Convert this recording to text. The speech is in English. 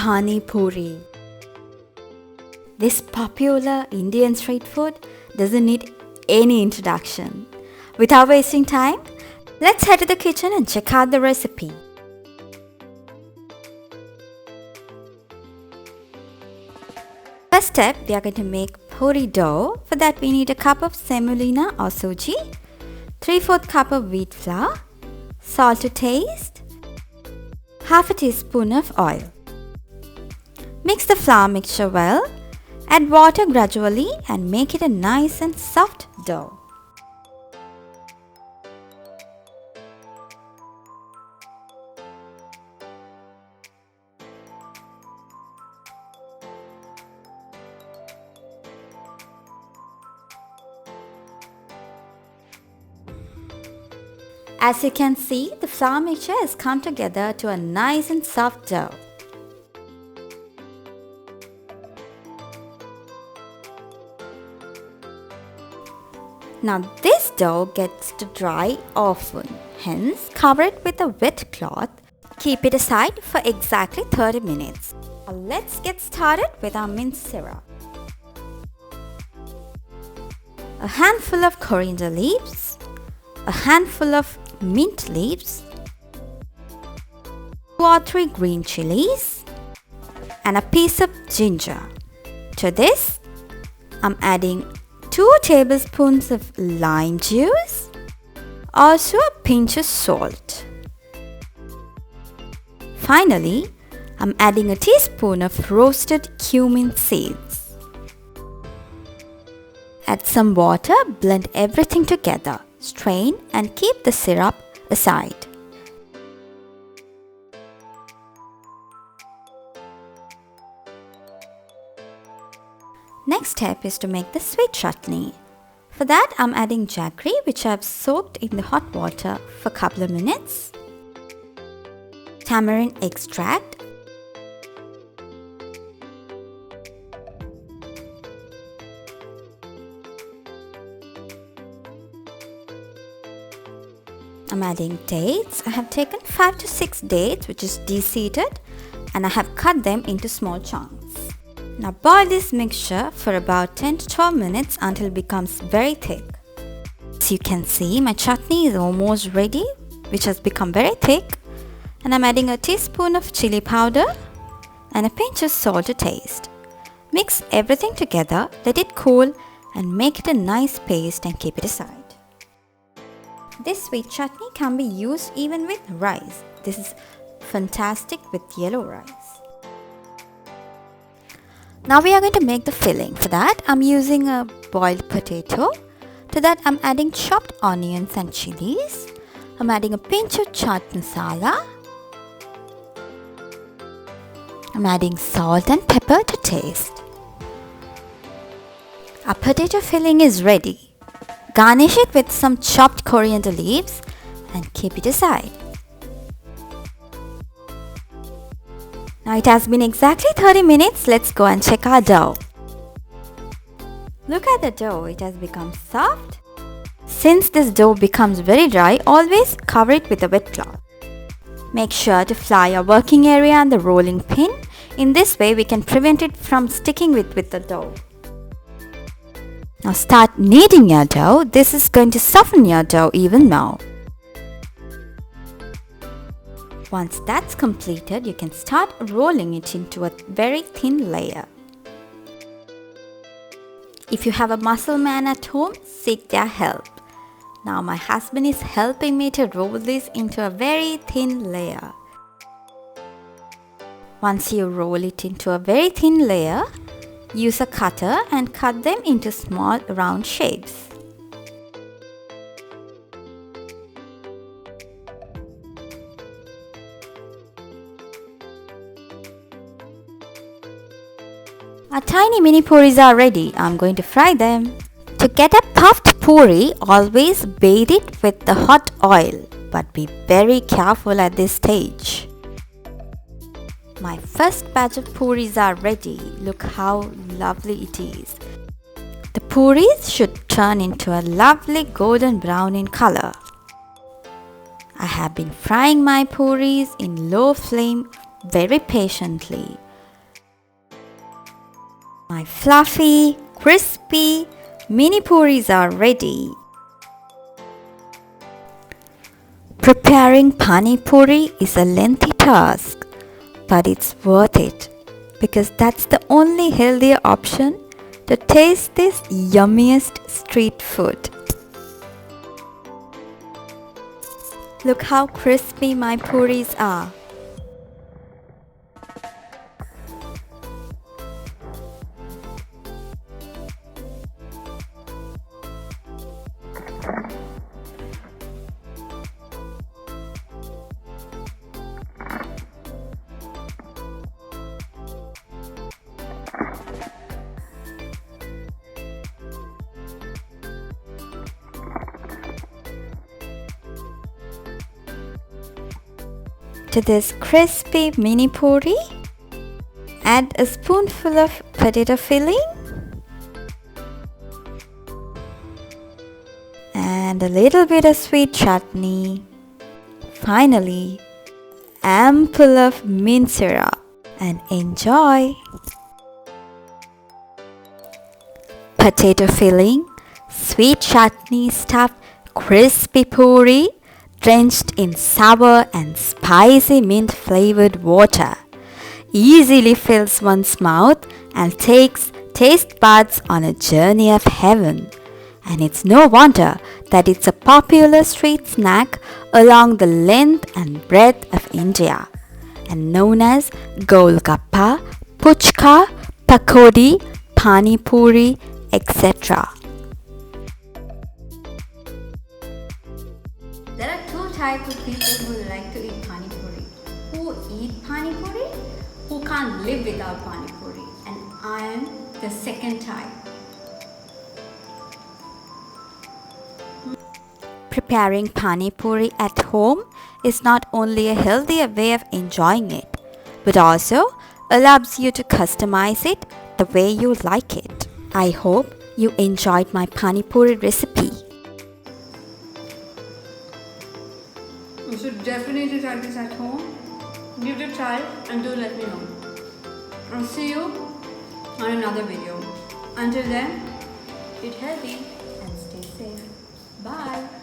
Pani Puri. This popular Indian street food doesn't need any introduction. Without wasting time, let's head to the kitchen and check out the recipe. First step, we are going to make puri dough. For that we need a cup of semolina or suji, 3/4 cup of wheat flour, salt to taste, half a teaspoon of oil. Mix the flour mixture well, add water gradually and make it a nice and soft dough. As you can see, the flour mixture has come together to a nice and soft dough. Now this dough gets to dry often, hence cover it with a wet cloth. Keep it aside for exactly 30 minutes. Now let's get started with our mince syrup. A handful of coriander leaves, a handful of mint leaves, 2 or 3 green chillies, and a piece of ginger. To this, I'm adding 2 tablespoons of lime juice, also a pinch of salt. Finally, I'm adding a teaspoon of roasted cumin seeds. Add some water, blend everything together, strain and keep the syrup aside. Next step is to make the sweet chutney. For that, I'm adding jaggery, which I've soaked in the hot water for a couple of minutes, tamarind extract, I'm adding dates. I have taken 5 to 6 dates, which is deseeded, and I have cut them into small chunks. Now boil this mixture for about 10 to 12 minutes until it becomes very thick. As you can see, my chutney is almost ready, which has become very thick, and I'm adding a teaspoon of chili powder and a pinch of salt to taste. Mix everything together, let it cool, and make it a nice paste and keep it aside. This sweet chutney can be used even with rice. This is fantastic with yellow rice. Now we are going to make the filling. For that, I'm using a boiled potato. To that, I'm adding chopped onions and chilies. I'm adding a pinch of chaat masala. I'm adding salt and pepper to taste. Our potato filling is ready. Garnish it with some chopped coriander leaves and keep it aside. Now it has been exactly 30 minutes. Let's go and check our dough. Look at the dough, it has become soft. Since this dough becomes very dry, always cover it with a wet cloth. Make sure to fly your working area and the rolling pin. In this way, we can prevent it from sticking with the dough. Now start kneading your dough. This is going to soften your dough even more. Once that's completed, you can start rolling it into a very thin layer. If you have a muscle man at home, seek their help. Now my husband is helping me to roll this into a very thin layer. Once you roll it into a very thin layer, use a cutter and cut them into small round shapes. Our tiny mini puris are ready. I'm going to fry them. To get a puffed puri, always bathe it with the hot oil, but be very careful at this stage. My first batch of puris are ready. Look how lovely it is. The puris should turn into a lovely golden brown in color. I have been frying my puris in low flame very patiently. My fluffy, crispy mini puris are ready. Preparing Pani Puri is a lengthy task, but it's worth it because that's the only healthier option to taste this yummiest street food. Look how crispy my puris are. To this crispy mini puri, add a spoonful of potato filling and a little bit of sweet chutney. Finally, ample of mince syrup and enjoy. Potato filling, sweet chutney stuffed crispy puri drenched in sour and spicy mint flavored water easily fills one's mouth and takes taste buds on a journey of heaven. And it's no wonder that it's a popular street snack along the length and breadth of India and known as Golgappa, Puchka, Pakodi, Pani Puri, etc. There are two types of people who like to eat Pani Puri. Who eat Pani Puri, who can't live without Pani Puri. And I am the second type. Preparing Pani Puri at home is not only a healthier way of enjoying it, but also allows you to customize it the way you like it. I hope you enjoyed my Pani Puri recipe. You should definitely try this at home. Give it a try and do let me know. I'll see you on another video. Until then, eat healthy and stay safe. Bye.